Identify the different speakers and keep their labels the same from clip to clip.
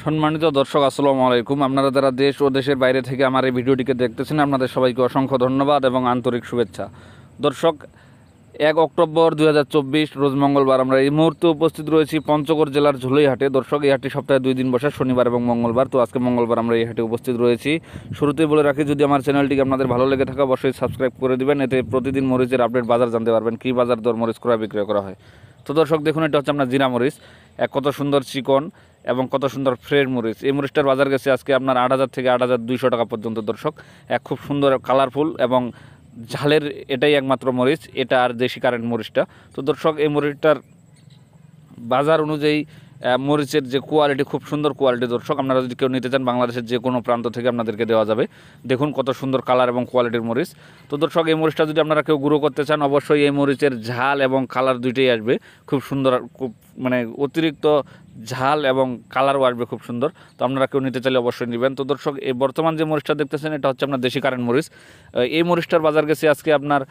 Speaker 1: সম্মানিত দর্শক আসসালামু আলাইকুম। আপনারা যারা দেশ ও দেশের বাইরে থেকে আমার এই ভিডিওটিকে দেখতেছেন আপনাদের সবাইকে অসংখ্য ধন্যবাদ এবং আন্তরিক শুভেচ্ছা। দর্শক, 1 অক্টোবর 2024 রোজ মঙ্গলবার আমরা এই মুহূর্তে উপস্থিত রয়েছি পঞ্চগড় জেলার ঝুলইহাটে। দর্শক, এই হাটটি সপ্তাহে 2 দিন বসে, শনিবার এবং মঙ্গলবার। তো আজকে মঙ্গলবার আমরা এই হাটে উপস্থিত রয়েছি। শুরুতেই বলে রাখি, যদি আমার চ্যানেলটিকে আপনাদের ভালো লেগে থাকে অবশ্যই সাবস্ক্রাইব করে দিবেন, এতে প্রতিদিন মরিচের আপডেট বাজার জানতে পারবেন, কী বাজার দর মরিচ ক্রয় বিক্রয় করা হয়। তো দর্শক দেখুন, এটা হচ্ছে আপনার জিরা মরিচ, কত সুন্দর চিকন এবং কত সুন্দর ফ্রেশ মরিচ। এই মরিচটার বাজার গেছে আজকে আপনার 8,000 থেকে 8,200 টাকা পর্যন্ত। দর্শক, খুব সুন্দর কালারফুল এবং ঝালের এটাই একমাত্র মরিচ, এটা আর দেশি কারেন্ট মরিচটা। তো দর্শক, এই মরিচটার বাজার অনুযায়ী মরিচের যে কোয়ালিটি, খুব সুন্দর কোয়ালিটি। দর্শক, আপনারা যদি কেউ নিতে চান বাংলাদেশের যে কোনো প্রান্ত থেকে আপনাদেরকে দেওয়া যাবে। দেখুন কত সুন্দর কালার এবং কোয়ালিটির মরিচ। তো দর্শক, এই মরিচটা যদি আপনারা কেউ গুঁড়ো করতে চান অবশ্যই এই মরিচের ঝাল এবং কালার দুইটাই আসবে খুব সুন্দর, খুব অতিরিক্ত ঝাল এবং কালারও আসবে খুব সুন্দর। তো আপনারা কেউ নিতে চাইলে অবশ্যই নেবেন। তো দর্শক, এই বর্তমান যে মরিচটা দেখতেছেন এটা হচ্ছে আপনার দেশি কারেন্ট মরিচ। এই মরিচটার বাজার গেছে আজকে আপনার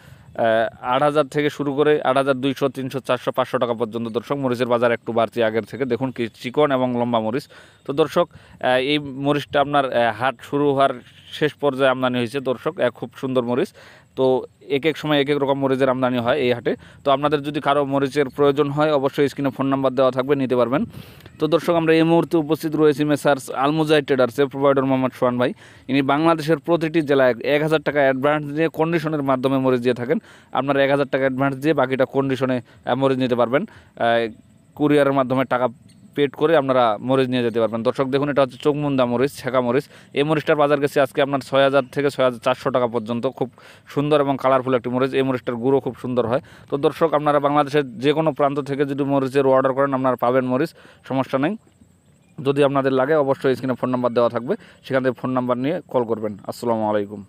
Speaker 1: 8,000 থেকে শুরু করে 8,200, 300, 400, 500 টাকা পর্যন্ত। দর্শক, মরিচের বাজার একটু বাড়তি আগের থেকে। দেখুন কি চিকন এবং লম্বা মরিচ। তো দর্শক, এই মরিচটা আপনার হাট শুরু হওয়ার শেষ পর্যায়ে আমদানি হয়েছে। দর্শক, খুব সুন্দর মরিচ। তো এক এক সময় এক এক রকম মরিচের আমদানি হয় এই হাটে। তো আপনাদের যদি কারো মরিচের প্রয়োজন হয় অবশ্যই স্ক্রিনে ফোন নাম্বার দেওয়া থাকবে, নিতে পারবেন। তো দর্শক, আমরা এই মুহূর্তে উপস্থিত রয়েছি মেসার্স আলমুজাহিদ ট্রেডার্সের প্রোভাইডার মোহাম্মদ সোহান ভাই। ইনি বাংলাদেশের প্রতিটি জেলায় 1,000 টাকা অ্যাডভান্স দিয়ে কন্ডিশনের মাধ্যমে মরিচ দিয়ে থাকেন। আপনারা 1,000 টাকা অ্যাডভান্স দিয়ে বাকিটা কন্ডিশনে মরিচ নিতে পারবেন। কুরিয়ারের মাধ্যমে টাকা পেড করে আপনারা মরিচ নিয়ে যেতে পারবেন। দর্শক দেখুন, এটা হচ্ছে চোখমুন্দা মরিচ, ছেঁকা মরিচ। এই মরিচটার বাজার গেছে আজকে আপনার 6,000 থেকে 6,400 টাকা পর্যন্ত। খুব সুন্দর এবং কালারফুল একটি মরিচ। এই মরিচটার গুঁড়ো খুব সুন্দর হয়। তো দর্শক, আপনারা বাংলাদেশের যে কোনো প্রান্ত থেকে যদি মরিচের অর্ডার করেন আপনারা পাবেন মরিচ, সমস্যা নেই। যদি আপনাদের লাগে অবশ্যই স্ক্রিনে ফোন নাম্বার দেওয়া থাকবে, সেখান থেকে ফোন নাম্বার নিয়ে কল করবেন। আসসালামু আলাইকুম।